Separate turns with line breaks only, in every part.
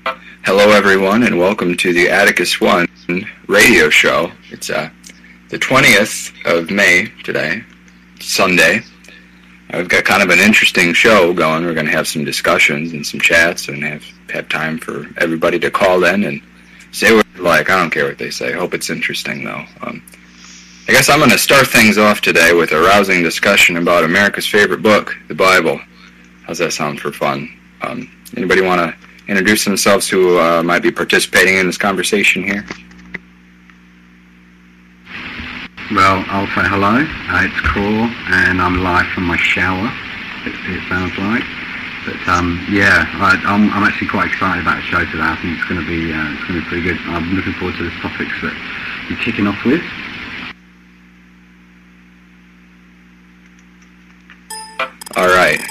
Hello, everyone, and welcome to the Pt.1 radio show. It's the 20th of May today, Sunday. We've got kind of an interesting show going. We're going to have some discussions and some chats and have time for everybody to call in and say what they like. I don't care what they say. I hope it's interesting, though. I guess I'm going to start things off today with a rousing discussion about America's favorite book, the Bible. How's that sound for fun? Anybody want to introduce themselves who might be participating in this conversation here?
Well, I'll say hello. It's Cor, and I'm live from my shower. It sounds like, but yeah, I'm actually quite excited about the show today. I think it's going to be pretty good. I'm looking forward to the topics that you're kicking off with.
All right.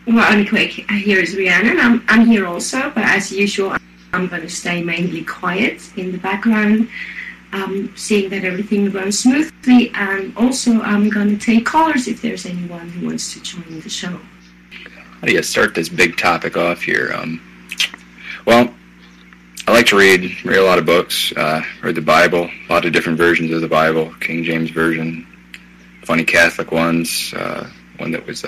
Well, only quick. Here is Rhiannon. I'm here also, but as usual, I'm going to stay mainly quiet in the background, seeing that everything runs smoothly. And also, I'm going to take callers if there's anyone who wants to join the show.
How do you start this big topic off here? Well, I like to read a lot of books. Read the Bible, a lot of different versions of the Bible, King James Version, funny Catholic ones, one that was...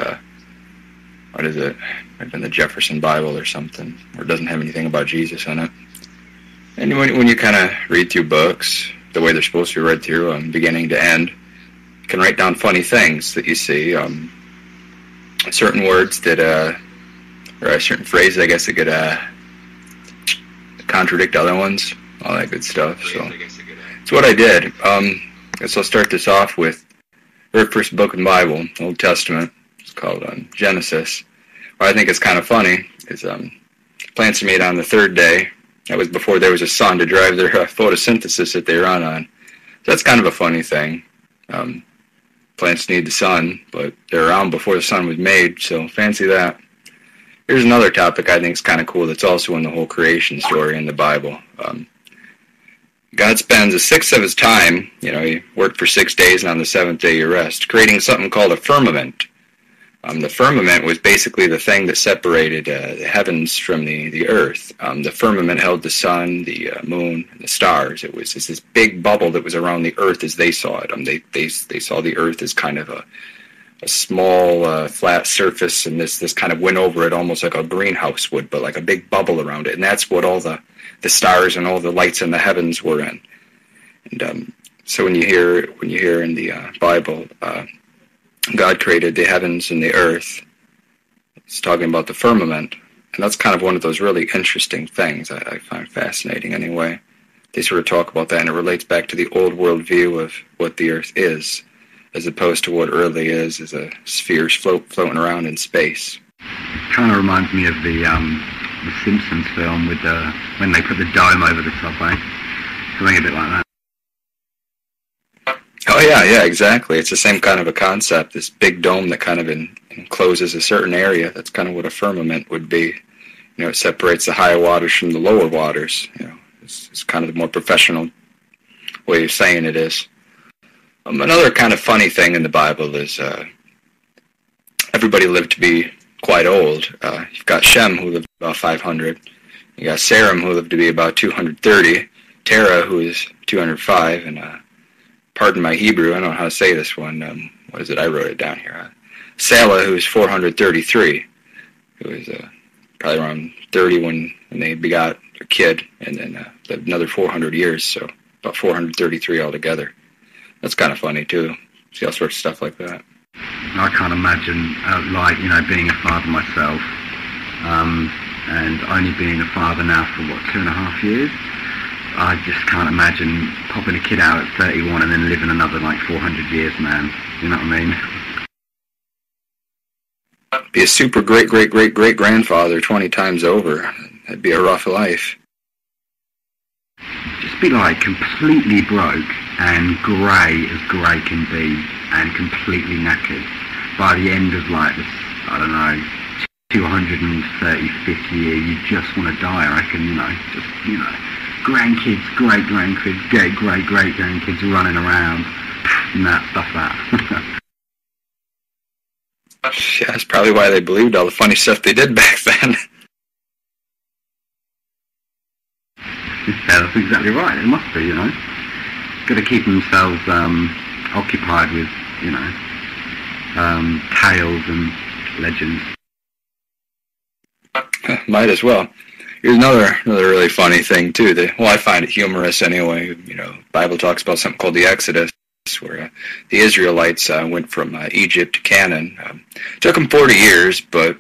what is it? Might have been the Jefferson Bible or something, or it doesn't have anything about Jesus in it. And when you kind of read through books the way they're supposed to be read through, beginning to end, you can write down funny things that you see, certain words that, or a certain phrase, I guess, that could contradict other ones, all that good stuff. So it's what I did. I guess I'll start this off with the very first book in the Bible, Old Testament. It's called Genesis. What I think is kind of funny is plants are made on the third day. That was before there was a sun to drive their photosynthesis that they run on. So that's kind of a funny thing. Plants need the sun, but they're around before the sun was made, so fancy that. Here's another topic I think is kind of cool that's also in the whole creation story in the Bible. God spends a sixth of his time, he worked for 6 days, and on the seventh day you rest, creating something called a firmament. The firmament was basically the thing that separated the heavens from the earth. The firmament held the sun, the moon, and the stars. It was this big bubble that was around the earth as they saw it. They saw the earth as kind of a small flat surface, and this kind of went over it almost like a greenhouse would, but like a big bubble around it. And that's what all the stars and all the lights in the heavens were in. And so when you hear in the Bible, God created the heavens and the earth. It's talking about the firmament, and that's kind of one of those really interesting things I find fascinating anyway. They sort of talk about that, and it relates back to the old world view of what the earth is, as opposed to what it really is a spheres floating around in space.
It kind of reminds me of the Simpsons film with when they put the dome over the top, something a bit like that.
Oh, yeah, exactly. It's the same kind of a concept, this big dome that kind of encloses a certain area. That's kind of what a firmament would be. It separates the higher waters from the lower waters. It's kind of the more professional way of saying it is. Another kind of funny thing in the Bible is everybody lived to be quite old. You've got Shem, who lived about 500. You got Saram, who lived to be about 230. Terah, who is 205, and pardon my Hebrew, I don't know how to say this one. What is it? I wrote it down here. Salah, who is 433, who was probably around 30 when they begot their kid, and then lived another 400 years, so about 433 altogether. That's kind of funny, too. See all sorts of stuff like that.
I can't imagine, being a father myself, and only being a father now for, 2.5 years? I just can't imagine popping a kid out at 31 and then living another 400 years, man. You know what I mean?
Be a super great-great-great-great-grandfather 20 times over. That'd be a rough life.
Just be completely broke and grey as grey can be and completely knackered. By the end of this, 235th year, you just want to die, I reckon, grandkids, great-grandkids, great-great-great-grandkids running around, and stuff that.
Yeah, that's probably why they believed all the funny stuff they did back then.
Yeah, that's exactly right. It must be, Got to keep themselves occupied with, tales and legends.
Might as well. Here's another really funny thing too. I find it humorous anyway. Bible talks about something called the Exodus, where the Israelites went from Egypt to Canaan. Took them 40 years, but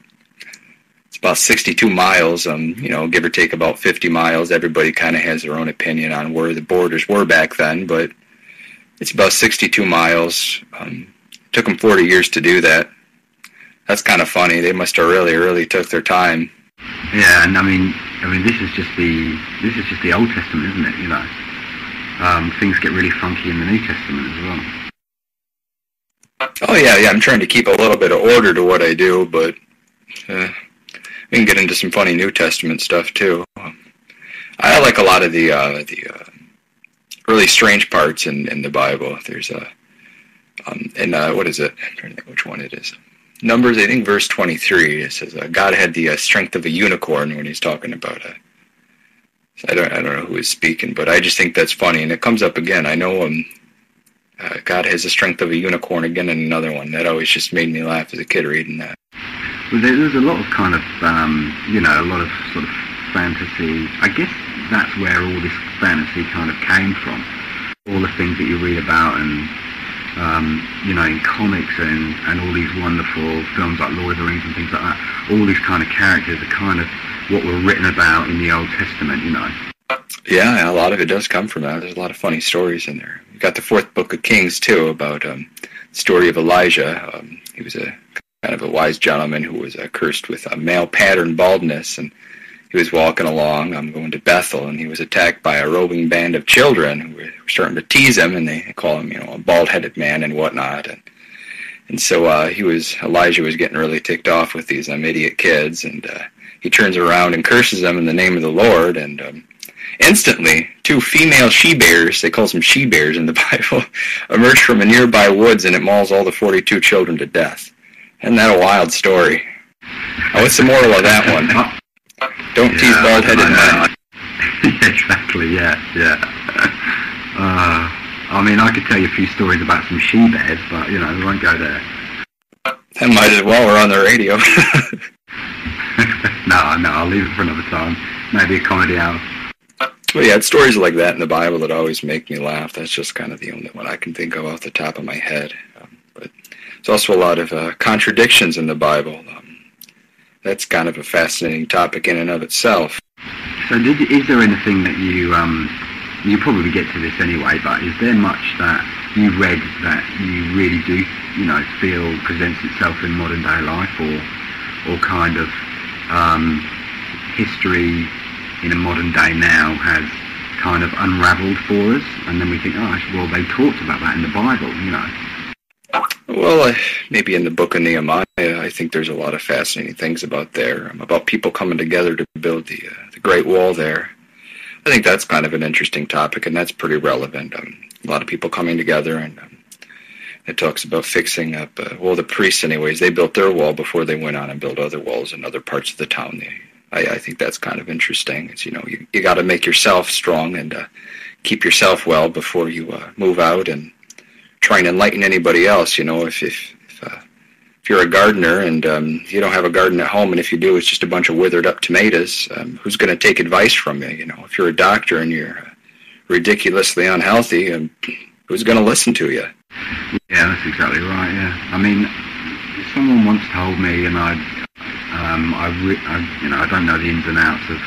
it's about 62 miles. Give or take about 50 miles. Everybody kind of has their own opinion on where the borders were back then, but it's about 62 miles. Took them 40 years to do that. That's kind of funny. They must have really took their time.
Yeah, and I mean, this is just the Old Testament, isn't it? Things get really funky in the New Testament as well.
Oh yeah. I'm trying to keep a little bit of order to what I do, but we can get into some funny New Testament stuff too. I like a lot of the really strange parts in the Bible. There's what is it? I'm trying to think which one it is. Numbers, I think, verse 23. It says God had the strength of a unicorn when he's talking about it. So I don't know who is speaking, but I just think that's funny, and it comes up again. I know God has the strength of a unicorn again in another one. That always just made me laugh as a kid reading that.
Well, there's a lot of kind of, a lot of sort of fantasy. I guess that's where all this fantasy kind of came from. All the things that you read about and in comics and all these wonderful films like Lord of the Rings and things like that, all these kind of characters are kind of what were written about in the Old Testament,
Yeah, a lot of it does come from that. There's a lot of funny stories in there. You got the fourth book of Kings, too, about the story of Elijah. He was a kind of a wise gentleman who was cursed with male pattern baldness, and he was walking along, going to Bethel, and he was attacked by a roving band of children who were starting to tease him, and they call him, a bald-headed man and whatnot. And so Elijah was getting really ticked off with these idiot kids, and he turns around and curses them in the name of the Lord, and instantly, two female she-bears, they call them she-bears in the Bible, emerge from a nearby woods, and it mauls all the 42 children to death. Isn't that a wild story? Now, what's the moral of that one? Don't tease bald-headed men.
Exactly, yeah. I could tell you a few stories about some she-bears, but, we won't go there.
That might as well. We're on the radio.
No, I'll leave it for another time. Maybe a comedy hour.
Well, yeah, it's stories like that in the Bible that always make me laugh. That's just kind of the only one I can think of off the top of my head. But there's also a lot of contradictions in the Bible. That's kind of a fascinating topic in and of itself.
So is there anything that you probably get to this anyway, but is there much that you read that you really do, feel presents itself in modern day life, or kind of history in a modern day now has kind of unraveled for us, and then we think, well, they talked about that in the Bible,
Well, maybe in the book of Nehemiah, I think there's a lot of fascinating things about people coming together to build the Great Wall there. I think that's kind of an interesting topic, and that's pretty relevant. A lot of people coming together, and it talks about fixing up, the priests anyways, they built their wall before they went on and built other walls in other parts of the town. I think that's kind of interesting. It's, you got to make yourself strong and keep yourself well before you move out and try and enlighten anybody else. If you're a gardener and you don't have a garden at home, and if you do, it's just a bunch of withered up tomatoes, who's going to take advice from you? If you're a doctor and you're ridiculously unhealthy, who's going to listen to you?
Yeah, that's exactly right. Yeah, someone once told me, and I don't know the ins and outs of.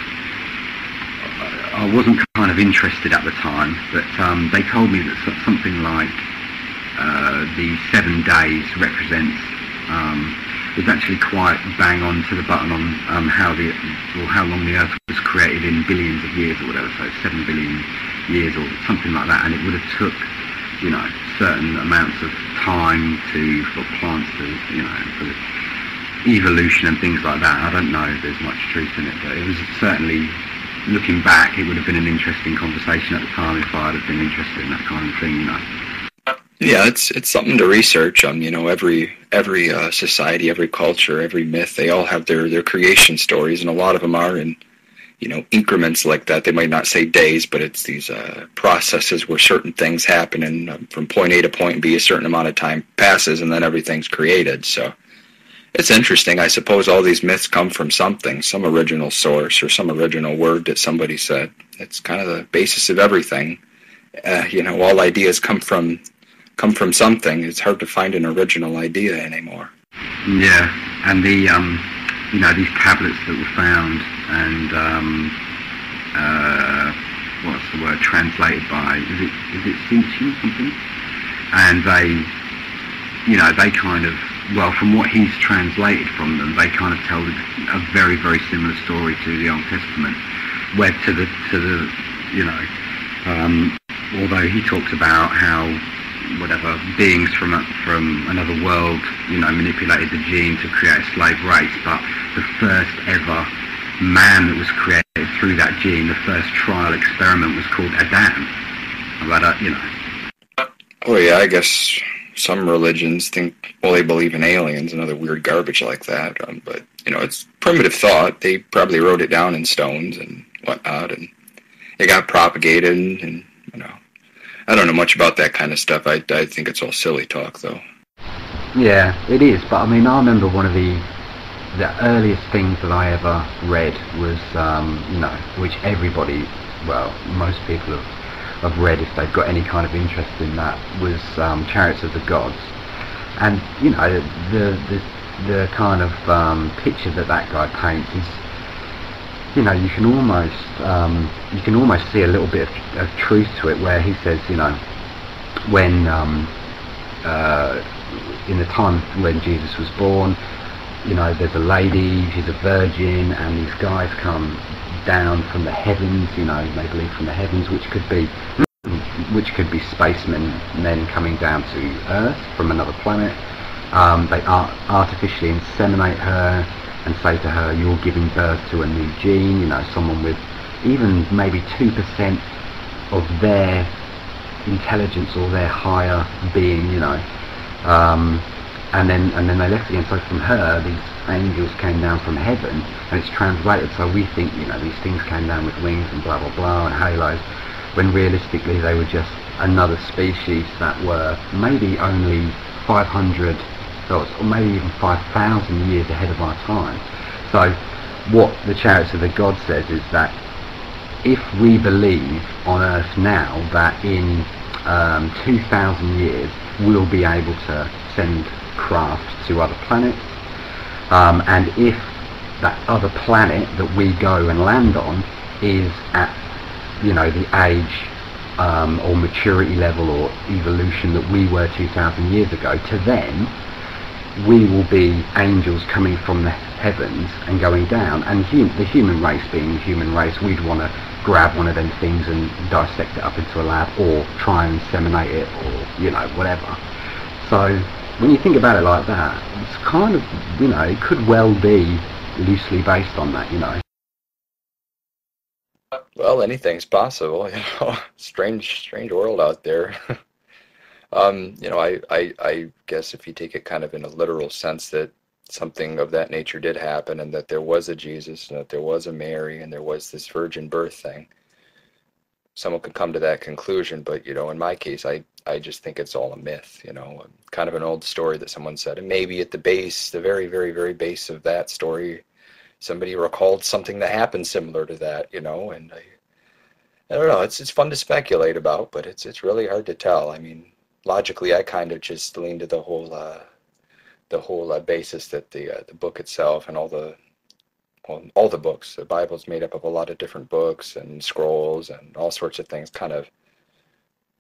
I wasn't kind of interested at the time, but they told me that something like the 7 days represents. Was actually quite bang on to the button on how long the Earth was created in billions of years or whatever, so 7 billion years or something like that, and it would have took, certain amounts of time for plants to, for evolution and things like that. I don't know if there's much truth in it, but it was certainly, looking back, it would have been an interesting conversation at the time if I'd have been interested in that kind of thing,
Yeah, it's something to research. Every society, every culture, every myth, they all have their creation stories, and a lot of them are in increments like that. They might not say days, but it's these processes where certain things happen, and from point A to point B, a certain amount of time passes, and then everything's created. So it's interesting. I suppose all these myths come from something, some original source or some original word that somebody said. It's kind of the basis of everything. All ideas come from something. It's hard to find an original idea anymore.
Yeah, and the these tablets that were found, and what's the word translated by? Is it Sinchi something? And they kind of, well, from what he's translated from them, they kind of tell a very, very similar story to the Old Testament, where although he talks about how beings from another world, manipulated the gene to create a slave race, but the first ever man that was created through that gene, the first trial experiment, was called Adam.
Oh yeah, I guess some religions they believe in aliens and other weird garbage like that. But it's primitive thought. They probably wrote it down in stones and whatnot, and it got propagated. And I don't know much about that kind of stuff. I think it's all silly talk, though.
Yeah, it is. But I mean, I remember one of the earliest things that I ever read was, which everybody, well, most people have read if they've got any kind of interest in that, was Chariots of the Gods. And the kind of picture that guy paints is, you can almost see a little bit of truth to it, where he says, when in the time when Jesus was born, there's a lady, she's a virgin, and these guys come down from the heavens, they believe from the heavens, which could be spacemen, men coming down to Earth from another planet. They artificially inseminate her and say to her, you're giving birth to a new gene, someone with even maybe 2% of their intelligence or their higher being, and then they left again. So from her, these angels came down from heaven, and it's translated, so we think, these things came down with wings and blah blah blah and halos, when realistically they were just another species that were maybe only 500 or maybe even 5,000 years ahead of our time. So what the Chariots of the Gods says is that if we believe on Earth now that in 2,000 years we'll be able to send craft to other planets, and if that other planet that we go and land on is at the age or maturity level or evolution that we were 2,000 years ago, to them we will be angels coming from the heavens and going down, and the human race being the human race, we'd want to grab one of them things and dissect it up into a lab, or try and inseminate it, or whatever. So when you think about it like that, it's kind of, it could well be loosely based on that,
Well, anything's possible, strange world out there. I guess if you take it kind of in a literal sense, that something of that nature did happen, and that there was a Jesus, and that there was a Mary, and there was this virgin birth thing, someone could come to that conclusion. But in my case, I just think it's all a myth, kind of an old story that someone said, and maybe at the base, the very, very, very base of that story, somebody recalled something that happened similar to that, and I don't know, it's fun to speculate about, but it's really hard to tell. I mean, logically, I kind of just lean to the whole basis that the book itself and all the books, the Bible's made up of a lot of different books and scrolls and all sorts of things, kind of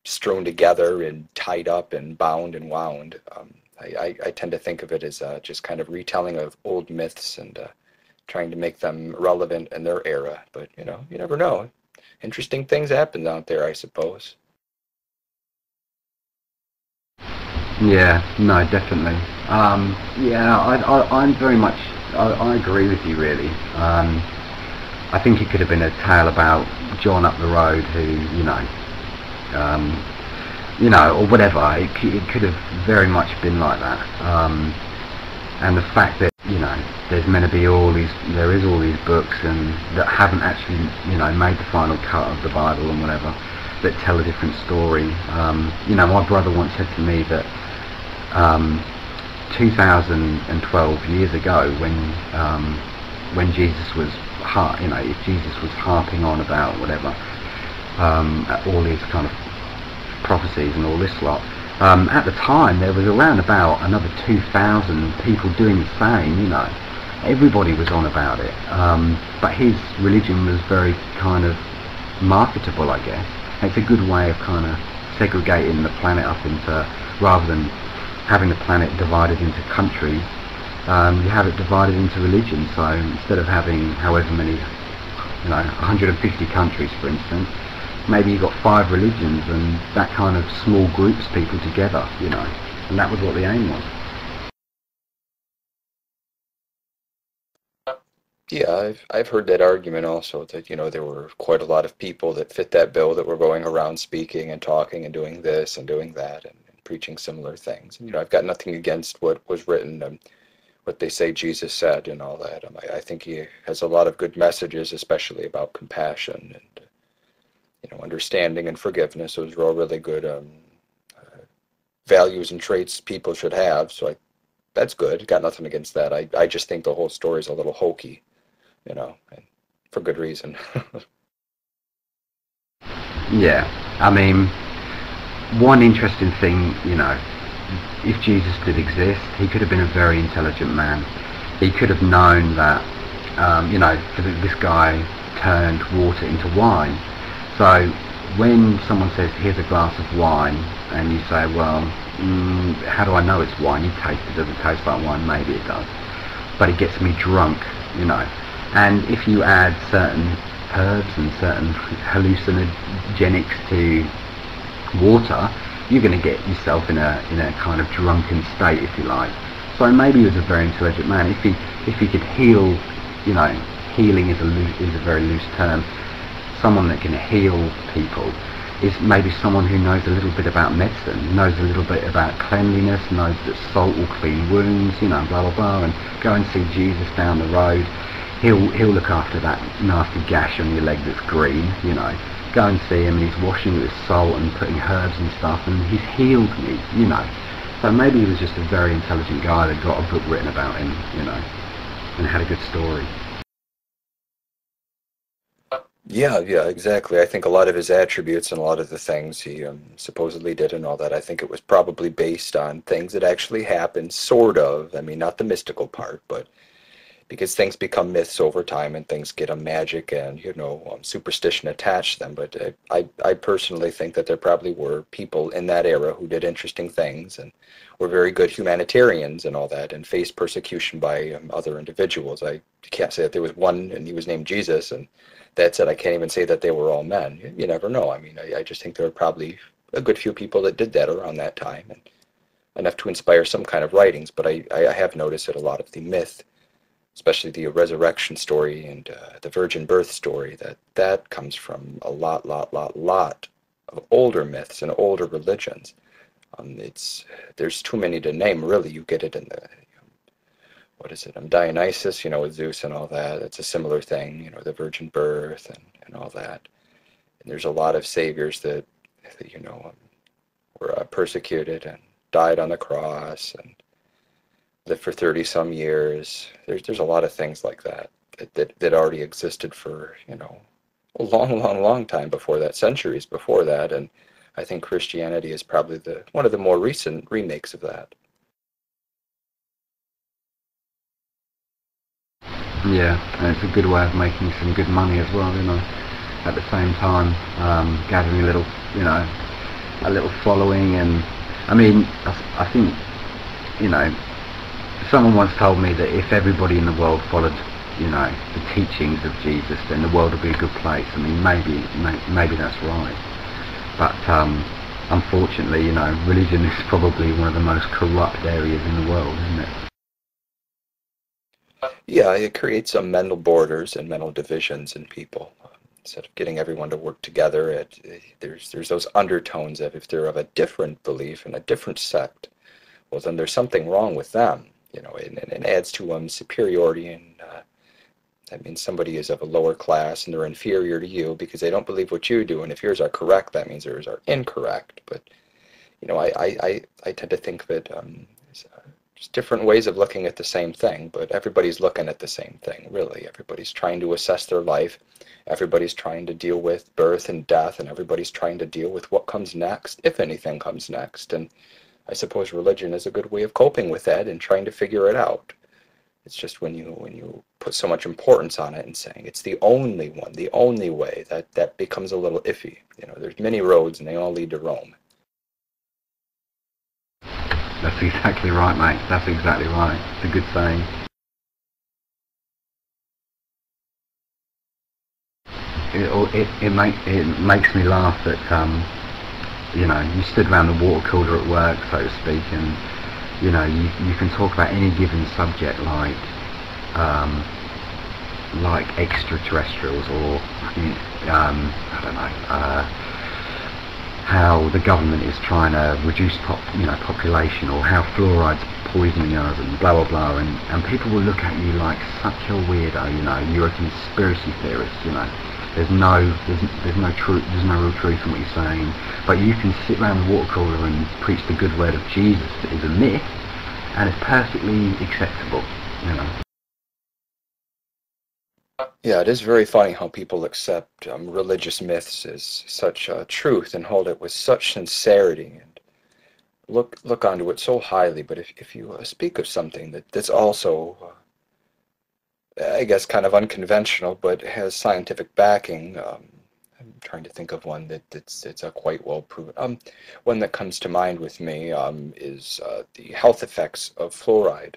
strewn together and tied up and bound and wound. I tend to think of it as just kind of retelling of old myths and trying to make them relevant in their era. But you never know. Interesting things happen out there, I suppose.
Yeah, no, definitely. I'm very much, I agree with you, really. I think it could have been a tale about John up the road who, or whatever. It could have very much been like that. And the fact that, you know, there's meant to be there is all these books and that haven't actually, you know, made the final cut of the Bible and whatever, that tell a different story. You know, my brother once said to me that 2012 years ago, when Jesus was, you know, if Jesus was harping on about whatever, all these kind of prophecies and all this lot, at the time there was around about another 2,000 people doing the same, you know. Everybody was on about it, but his religion was very kind of marketable, I guess. It's a good way of kind of segregating the planet up into, rather than having the planet divided into countries, you have it divided into religions. So instead of having however many, you know, 150 countries, for instance, maybe you've got 5 religions, and that kind of small groups people together, you know, and that was what the aim was.
Yeah, I've heard that argument also, that, you know, there were quite a lot of people that fit that bill that were going around speaking and talking and doing this and doing that and preaching similar things. And, you know, I've got nothing against what was written and what they say Jesus said and all that. I think he has a lot of good messages, especially about compassion and, you know, understanding and forgiveness. Those are all really good values and traits people should have. So that's good. Got nothing against that. I just think the whole story is a little hokey, you know, and for good reason.
Yeah, I mean, one interesting thing, you know, if Jesus did exist, he could have been a very intelligent man. He could have known that, you know, this guy turned water into wine. So when someone says, here's a glass of wine, and you say, well, how do I know it's wine? You taste it. Does it taste like wine? Maybe it does. But it gets me drunk, you know. And if you add certain herbs and certain hallucinogenics to water, you're going to get yourself in a kind of drunken state, if you like. So maybe he was a very intelligent man. If he could heal, you know, healing is a very loose term. Someone that can heal people is maybe someone who knows a little bit about medicine, knows a little bit about cleanliness, knows that salt will clean wounds, you know, blah blah blah, and go and see Jesus down the road. He'll look after that nasty gash on your leg that's green, you know. Go and see him, and he's washing it with salt and putting herbs and stuff, and he's healed me, you know. So maybe he was just a very intelligent guy that got a book written about him, you know, and had a good story.
Yeah, exactly. I think a lot of his attributes and a lot of the things he supposedly did and all that, I think it was probably based on things that actually happened, sort of. I mean, not the mystical part, but because things become myths over time and things get a magic and, you know, superstition attached to them. But I personally think that there probably were people in that era who did interesting things and were very good humanitarians and all that and faced persecution by other individuals. I can't say that there was one and he was named Jesus, and that's it. I can't even say that they were all men. You never know. I mean, I just think there were probably a good few people that did that around that time, and enough to inspire some kind of writings. But I have noticed that a lot of the myth, especially the resurrection story and the virgin birth story, that comes from a lot of older myths and older religions. There's too many to name, really. You get it in the, what is it? Dionysus, you know, with Zeus and all that. It's a similar thing, you know, the virgin birth and all that. And there's a lot of saviors that you know, were persecuted and died on the cross and lived for 30 some years. There's a lot of things like that already existed for, you know, a long time before that, centuries before that. And I think Christianity is probably one of the more recent remakes of that.
Yeah, and it's a good way of making some good money as well, you know. At the same time, gathering a little, you know, a little following. And I mean, I think, you know, someone once told me that if everybody in the world followed, you know, the teachings of Jesus, then the world would be a good place. I mean, maybe that's right. But unfortunately, you know, religion is probably one of the most corrupt areas in the world, isn't it?
Yeah, it creates some mental borders and mental divisions in people. Instead of getting everyone to work together, there's those undertones of, if they're of a different belief and a different sect, well, then there's something wrong with them. and it adds to superiority, and that means somebody is of a lower class and they're inferior to you because they don't believe what you do, and if yours are correct, that means yours are incorrect. But I tend to think of it as just different ways of looking at the same thing, but everybody's looking at the same thing, really. Everybody's trying to assess their life. Everybody's trying to deal with birth and death, and everybody's trying to deal with what comes next, if anything comes next. And I suppose religion is a good way of coping with that and trying to figure it out. It's just when you put so much importance on it and saying it's the only one, the only way, that becomes a little iffy. There's many roads and they all lead to Rome.
That's exactly right, mate. That's exactly right. It's a good saying. It makes me laugh that you stood around the water cooler at work, so to speak, and you can talk about any given subject like extraterrestrials, or I don't know, how the government is trying to reduce population, or how fluoride's poisoning us, and blah blah blah, and people will look at you like such a weirdo. You're a conspiracy theorist. There's no truth. There's no real truth in what you're saying. But you can sit around the water cooler and preach the good word of Jesus that is a myth, and it's perfectly acceptable.
Yeah, it is very funny how people accept religious myths as such truth and hold it with such sincerity and look onto it so highly. But if you speak of something that's also, I guess, kind of unconventional, but has scientific backing, I'm trying to think of one it's quite well proven. One that comes to mind with me is the health effects of fluoride.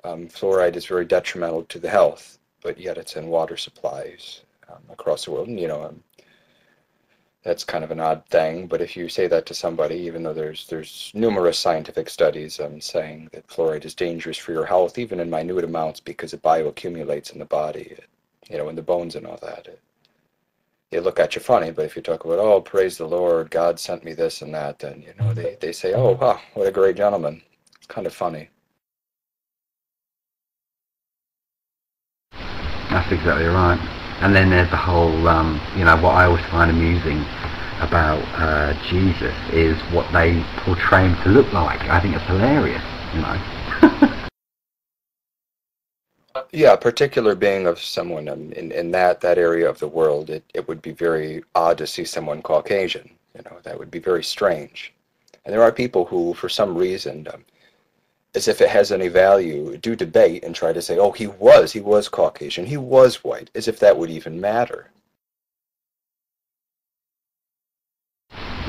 Fluoride is very detrimental to the health, but yet it's in water supplies across the world. And, that's kind of an odd thing, but if you say that to somebody, even though there's numerous scientific studies saying that fluoride is dangerous for your health, even in minute amounts, because it bioaccumulates in the body, in the bones and all that. They look at you funny, but if you talk about, oh, praise the Lord, God sent me this and that, then, they say, oh, wow, what a great gentleman. It's kind of funny.
That's exactly right. And then there's the whole, what I always find amusing about Jesus is what they portray him to look like. I think it's hilarious,
Yeah, a particular being of someone in that area of the world, it would be very odd to see someone Caucasian. That would be very strange. And there are people who, for some reason, as if it has any value, do debate and try to say, oh, he was Caucasian, he was white, as if that would even matter.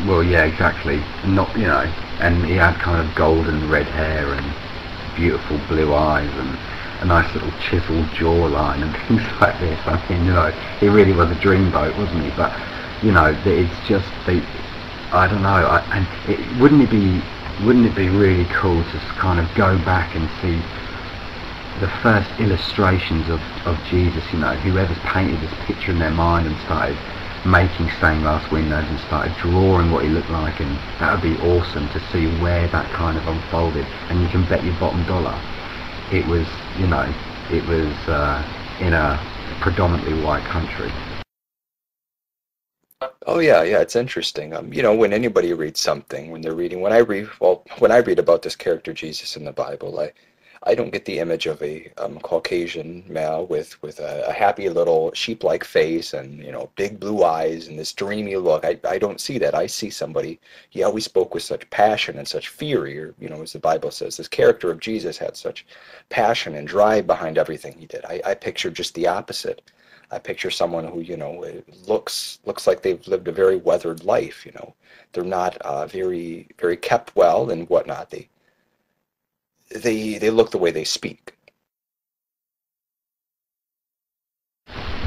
Well, yeah, exactly. And he had kind of golden red hair and beautiful blue eyes and a nice little chiseled jawline and things like this. I mean, he really was a dreamboat, wasn't he? But, it's just, I don't know, wouldn't it be really cool to kind of go back and see the first illustrations of Jesus, whoever's painted this picture in their mind and started making stained glass windows and started drawing what he looked like, and that would be awesome to see where that kind of unfolded. And you can bet your bottom dollar it was, in a predominantly white country.
Oh yeah, it's interesting. When anybody reads something, when I read about this character Jesus in the Bible, I don't get the image of a Caucasian male with a happy little sheep-like face and big blue eyes and this dreamy look. I don't see that. I see somebody. He always spoke with such passion and such fury. As the Bible says, this character of Jesus had such passion and drive behind everything he did. I picture just the opposite. I picture someone who, looks like they've lived a very weathered life. They're not very, very kept well and whatnot. They look the way they speak.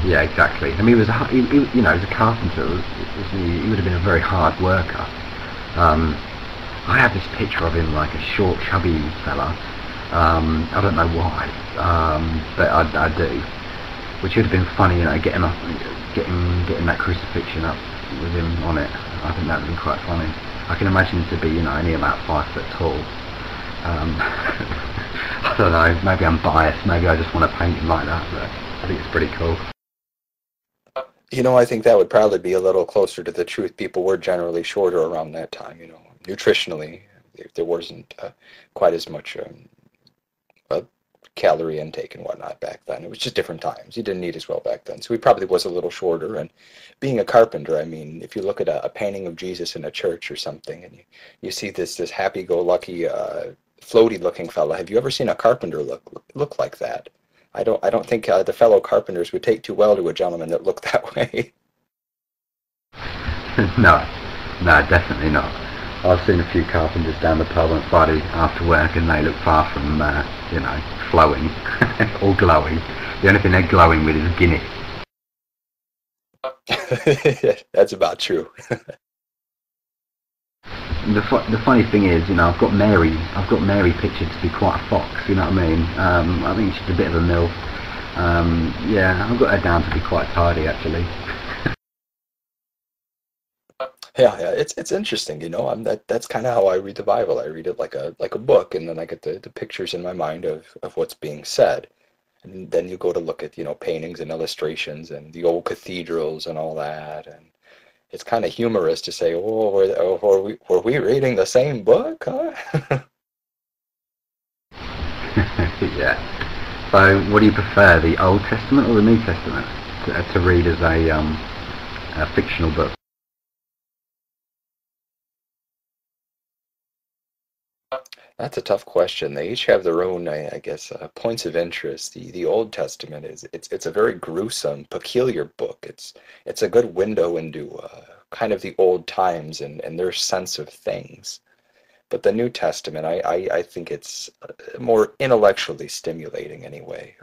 Yeah, exactly. I mean, he was a carpenter. He would have been a very hard worker. I have this picture of him like a short, chubby fella. I don't know why, but I do. Which would have been funny, getting that crucifixion up with him on it. I think that would have been quite funny. I can imagine him to be, only about 5 foot tall. I don't know, maybe I'm biased, maybe I just want to paint him like that, but I think it's pretty cool.
I think that would probably be a little closer to the truth. People were generally shorter around that time, nutritionally. There wasn't quite as much uh, calorie intake and whatnot back then. It was just different times. You didn't eat as well back then. So he probably was a little shorter. And being a carpenter, I mean, if you look at a painting of Jesus in a church or something, and you see this happy-go-lucky, floaty-looking fella, have you ever seen a carpenter look like that? I don't think the fellow carpenters would take too well to a gentleman that looked that way.
No, no, definitely not. I've seen a few carpenters down the pub on Friday after work, and they look far from, flowing or glowing. The only thing they're glowing with is Guinness.
That's about true.
The funny thing is, I've got Mary pictured to be quite a fox. You know what I mean? I think she's a bit of a MILF. Yeah, I've got her down to be quite tidy, actually.
Yeah, it's interesting, that's kind of how I read the Bible. I read it like a book, and then I get the pictures in my mind of what's being said. And then you go to look at, paintings and illustrations and the old cathedrals and all that, and it's kind of humorous to say, "Oh, were we reading the same book, huh?"
Yeah. So, what do you prefer, the Old Testament or the New Testament to read as a fictional book?
That's a tough question. They each have their own, I guess, points of interest. The Old Testament it's a very gruesome, peculiar book. It's a good window into kind of the old times and their sense of things. But the New Testament, I think it's more intellectually stimulating anyway.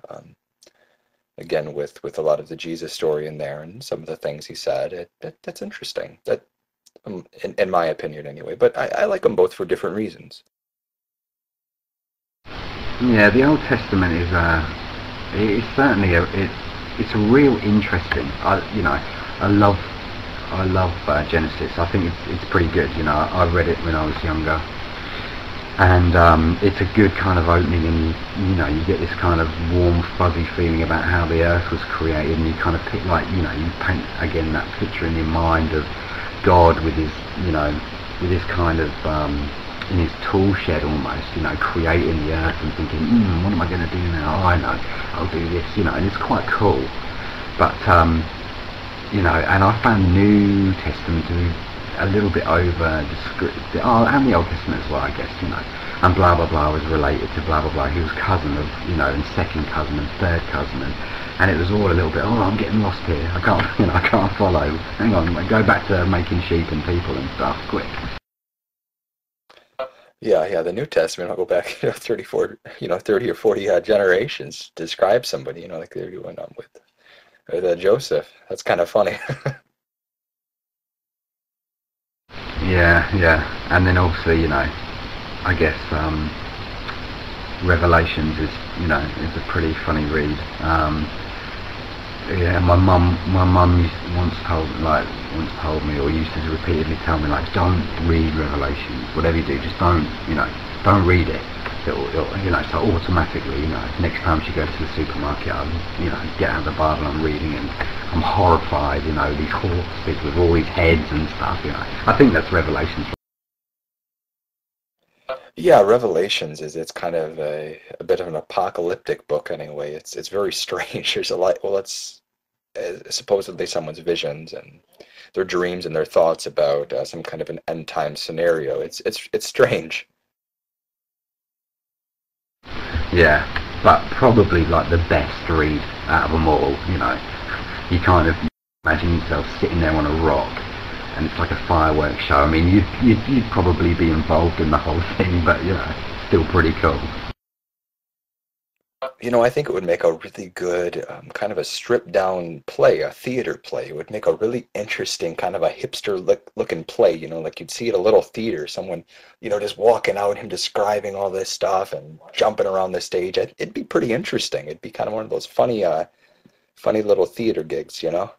Again, with a lot of the Jesus story in there and some of the things he said, that's interesting. That, in my opinion, anyway. But I like them both for different reasons.
Yeah, the Old Testament is it's certainly it's a real interesting. I love Genesis. I think it's pretty good. I read it when I was younger, and it's a good kind of opening, and you get this kind of warm, fuzzy feeling about how the earth was created, and you kind of pick you paint again that picture in your mind of God with his with this kind of in his tool shed almost, creating the earth and thinking, what am I going to do now? Oh, I know, I'll do this, and it's quite cool. But, and I found New Testament to be a little bit over descriptive, and the Old Testament as well, I guess, and blah, blah, blah was related to blah, blah, blah. He was cousin of, and second cousin and third cousin, and it was all a little bit, I'm getting lost here. I can't, I can't follow. Hang on, go back to making sheep and people and stuff, quick.
Yeah, the New Testament, I'll go back, 34, 30 or 40 generations to describe somebody, like they're doing with Joseph. That's kind of funny.
Yeah, and then obviously, I guess Revelations is a pretty funny read. Yeah, my mum once told me, or used to repeatedly tell me, like, don't read Revelations. Whatever you do, just don't read it. So automatically, next time she goes to the supermarket, I, get out the Bible, I'm reading, and I'm horrified. These horses with all these heads and stuff. I think that's Revelations.
Yeah, Revelations it's kind of a bit of an apocalyptic book anyway. It's very strange. There's a lot. Well, it's supposedly someone's visions and their dreams and their thoughts about some kind of an end time scenario. It's strange.
Yeah, but probably like the best read out of them all. You kind of imagine yourself sitting there on a rock, and it's like a fireworks show. I mean, you'd probably be involved in the whole thing, but still pretty cool.
I think it would make a really good kind of a stripped down play, a theater play. It would make a really interesting kind of a hipster looking play, like you'd see at a little theater, someone, just walking out, him describing all this stuff and jumping around the stage. It'd be pretty interesting. It'd be kind of one of those funny little theater gigs.
Yeah,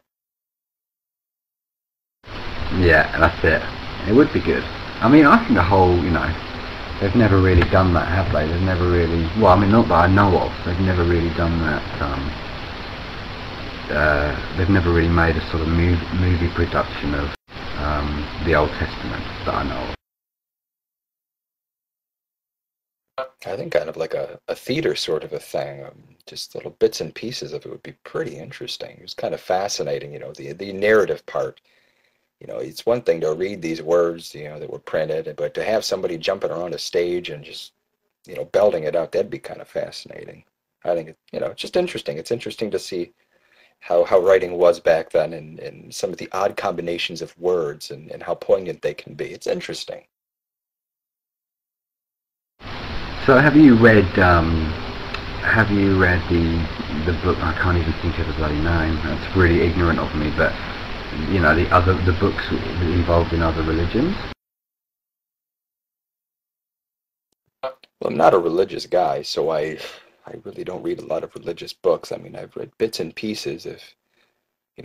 that's it. It would be good. I mean, I think the whole, They've never really done that, have they? They've never really. Well, I mean, not that I know of. They've never really done that. They've never really made a sort of movie production of the Old Testament that I know of.
I think kind of like a theater sort of a thing. Just little bits and pieces of it would be pretty interesting. It was kind of fascinating, the narrative part. It's one thing to read these words, that were printed, but to have somebody jumping around a stage and just, belting it out, that'd be kind of fascinating. I think, it's just interesting. It's interesting to see how writing was back then and some of the odd combinations of words and how poignant they can be. It's interesting.
So have you read the book? I can't even think of the bloody name. That's really ignorant of me, but the books involved in other religions?
Well, I'm not a religious guy, so I really don't read a lot of religious books. I mean, I've read bits and pieces. If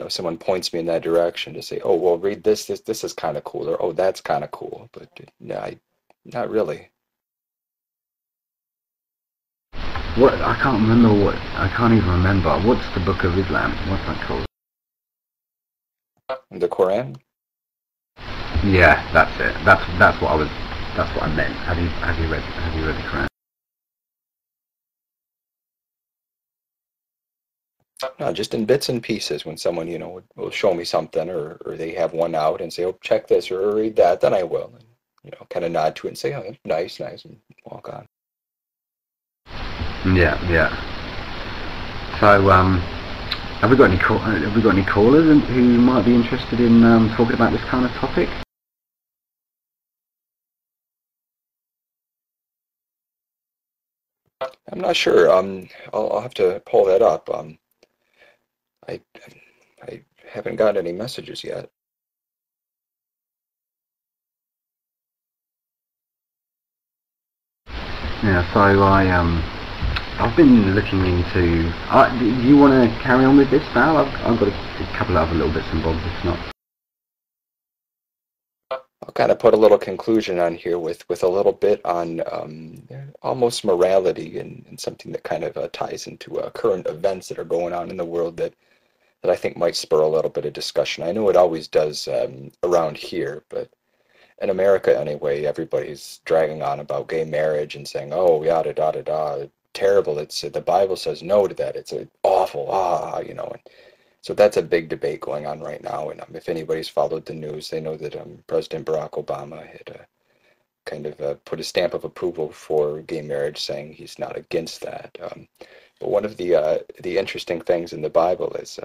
someone points me in that direction to say, oh, well, read this is kind of cool, or oh, that's kind of cool, but no, not really.
What? I can't remember what. I can't even remember. What's the Book of Islam? What's that called?
The Quran?
Yeah, that's it. That's what I was. That's what I meant. Have you read the Quran?
No, just in bits and pieces. When someone will show me something, or they have one out and say, oh, check this or read that, then I will, and kind of nod to it and say, oh, nice, and walk on.
Yeah. So, have we got any callers who might be interested in talking about this kind of topic?
I'm not sure. I'll have to pull that up. I haven't got any messages yet.
Yeah. So I've been looking into. Do you want to carry on with this, Val? I've got a couple of other little bits and bobs, if not.
I'll kind of put a little conclusion on here with a little bit on almost morality and something that kind of ties into current events that are going on in the world that I think might spur a little bit of discussion. I know it always does around here, but in America anyway, everybody's dragging on about gay marriage and saying, oh, yada, da, da, da, terrible. It's the Bible says no to that. It's awful, and so that's a big debate going on right now. And if anybody's followed the news, they know that President Barack Obama had kind of put a stamp of approval for gay marriage, saying he's not against that. But one of the interesting things in the Bible is,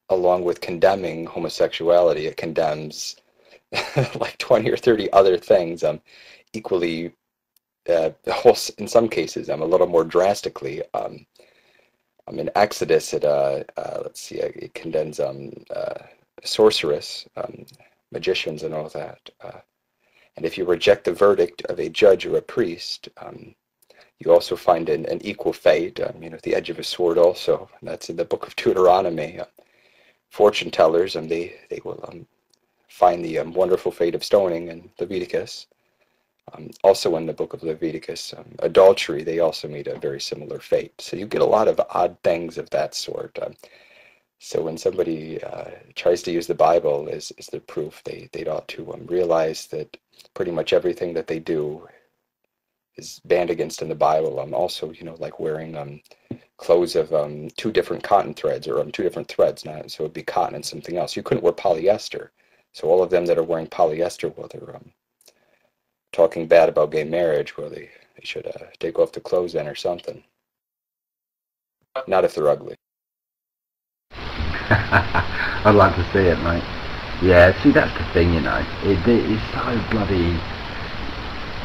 along with condemning homosexuality, it condemns like 20 or 30 other things equally, in some cases, a little more drastically. In Exodus, let's see, it condemns sorceress, magicians, and all that. And if you reject the verdict of a judge or a priest, you also find an equal fate, the edge of a sword also. And that's in the book of Deuteronomy. Fortune tellers, they will find the wonderful fate of stoning in Leviticus. Also in the book of Leviticus, adultery, they also meet a very similar fate. So you get a lot of odd things of that sort. So when somebody tries to use the Bible as the proof, they'd ought to realize that pretty much everything that they do is banned against in the Bible. Also, like wearing clothes of two different cotton threads, or two different threads, so it would be cotton and something else. You couldn't wear polyester. So all of them that are wearing polyester, well, they're talking bad about gay marriage, well, they should take off the clothes then or something. Not if they're ugly.
I'd like to see it, mate. Yeah, see, that's the thing, it's so bloody.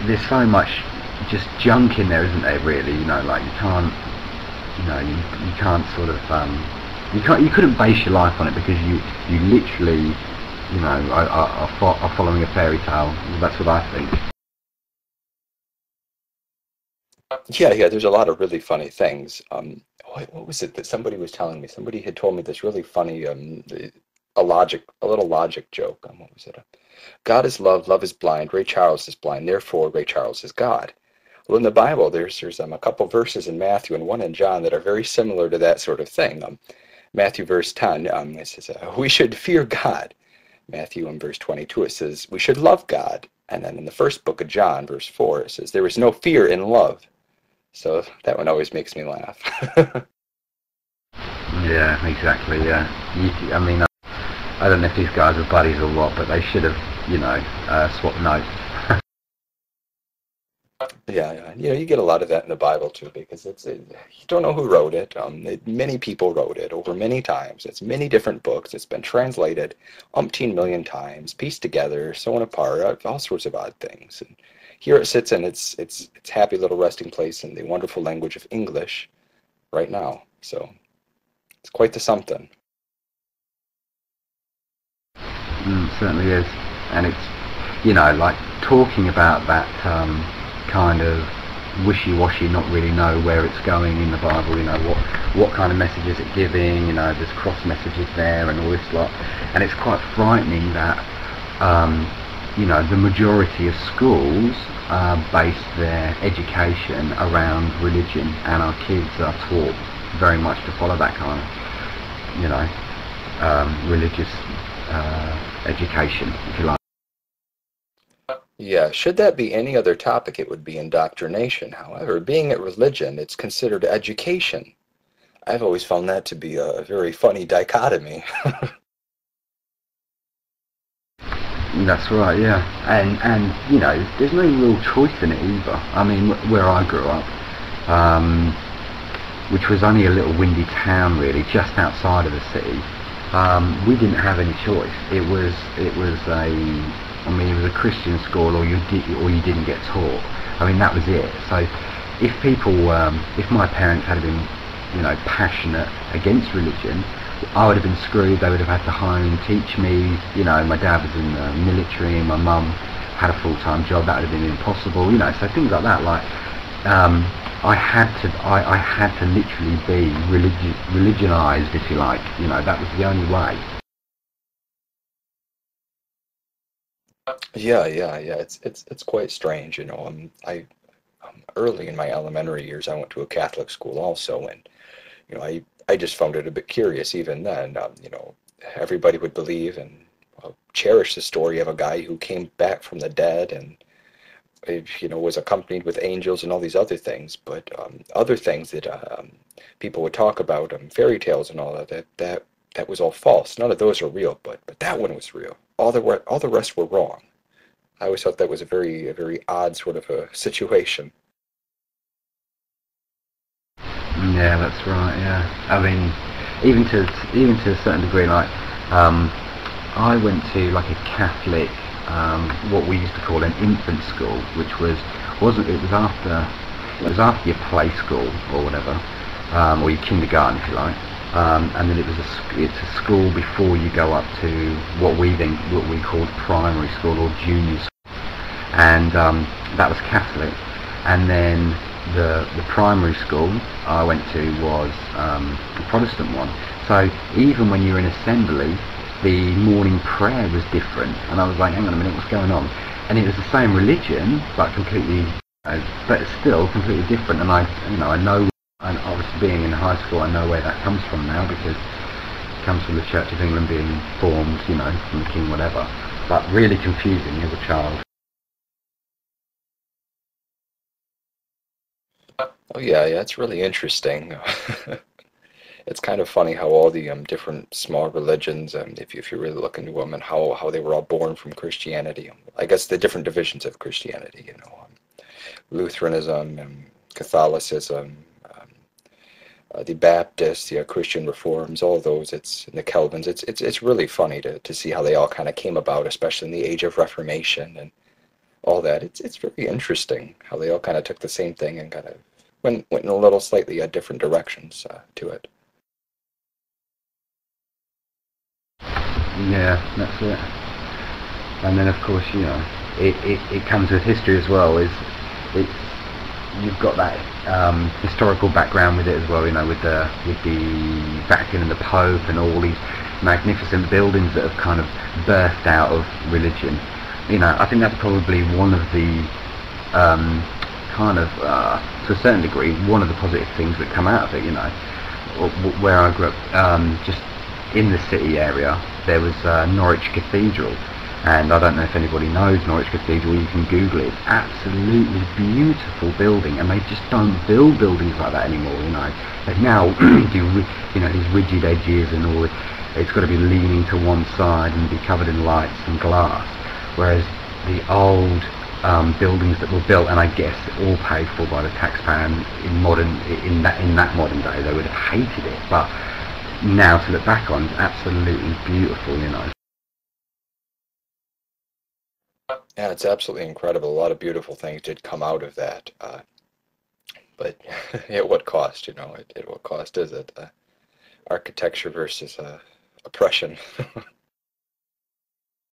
There's so much just junk in there, isn't there? Really, like you can't, you can't sort of, you couldn't base your life on it, because you literally, are following a fairy tale. That's what I think.
Yeah, there's a lot of really funny things. What was it that somebody was telling me? Somebody had told me this really funny a little logic joke. What was it? God is love, love is blind, Ray Charles is blind, therefore Ray Charles is God. Well, in the Bible, there's a couple verses in Matthew and one in John that are very similar to that sort of thing. Matthew verse 10, it says, we should fear God. Matthew in verse 22, it says, we should love God. And then in the first book of John, verse 4, it says, there is no fear in love. So that one always makes me laugh.
Yeah, exactly, yeah. I mean, I don't know if these guys are buddies or what, but they should have, swapped notes.
Yeah, you get a lot of that in the Bible too, because you don't know who wrote it. Many people wrote it over many times. It's many different books. It's been translated umpteen million times, pieced together, sewn apart, all sorts of odd things. And here it sits in its happy little resting place in the wonderful language of English right now. So it's quite the something.
Certainly is, and it's like talking about that kind of wishy-washy, not really know where it's going in the Bible, what kind of message is it giving, there's cross messages there and all this lot, and it's quite frightening that the majority of schools base their education around religion, and our kids are taught very much to follow that kind of religious education, if you like.
Yeah, should that be any other topic, it would be indoctrination. However, being at religion, it's considered education. I've always found that to be a very funny dichotomy.
That's right, yeah. And there's no real choice in it either. I mean, where I grew up, which was only a little windy town really, just outside of the city, we didn't have any choice. It was a Christian school, or you didn't get taught. I mean, that was it. So if my parents had been, passionate against religion, I would have been screwed. They would have had to home teach me. My dad was in the military, and my mum had a full-time job. That would have been impossible. So things like that. Like, I had to literally be religionized, if you like. That was the only way.
Yeah. It's quite strange, early in my elementary years, I went to a Catholic school also, and I just found it a bit curious even then. Everybody would believe and cherish the story of a guy who came back from the dead and was accompanied with angels and all these other things. But other things that people would talk about, fairy tales and all that was all false. None of those are real, but that one was real. All the rest were wrong. I always thought that was a very odd sort of a situation.
Yeah, that's right. Yeah, I mean, even to a certain degree, like I went to like a Catholic, what we used to call an infant school, which was after your play school or whatever, or your kindergarten, if you like. And then it's a school before you go up to what we called primary school or junior school, and that was Catholic. And then the primary school I went to was a Protestant one. So even when you're in assembly, the morning prayer was different, and I was like, hang on a minute, what's going on? And it was the same religion, but still completely different. And I know. And obviously being in high school, I know where that comes from now, because it comes from the Church of England being formed, from the King, whatever. But really confusing as a child.
Oh yeah, it's really interesting. It's kind of funny how all the different small religions, if you really look into them, and how they were all born from Christianity. I guess the different divisions of Christianity, Lutheranism, Catholicism, the Baptists, the Christian Reforms, all those, and the Calvins. It's really funny to see how they all kind of came about, especially in the Age of Reformation and all that. It's very interesting how they all kind of took the same thing and kind of went in a little slightly different directions to it.
Yeah, that's it. And then of course, it comes with history as well. you've got that historical background with it as well, you know, with the Vatican and the Pope and all these magnificent buildings that have kind of birthed out of religion. You know, I think that's probably one of the to a certain degree, one of the positive things that come out of it. You know, where I grew up, just in the city area, there was Norwich Cathedral, and I don't know if anybody knows Norwich Cathedral. You can Google it. It's absolutely beautiful building, and they just don't build buildings like that anymore. You know, they now do these rigid edges and all. It's got to be leaning to one side and be covered in lights and glass, whereas the old buildings that were built, and I guess all paid for by the taxpayer in that modern day, they would have hated it, but now to look back on, it's absolutely beautiful, you know.
Yeah, it's absolutely incredible. A lot of beautiful things did come out of that, but at what cost? You know, at what cost is it? Architecture versus oppression.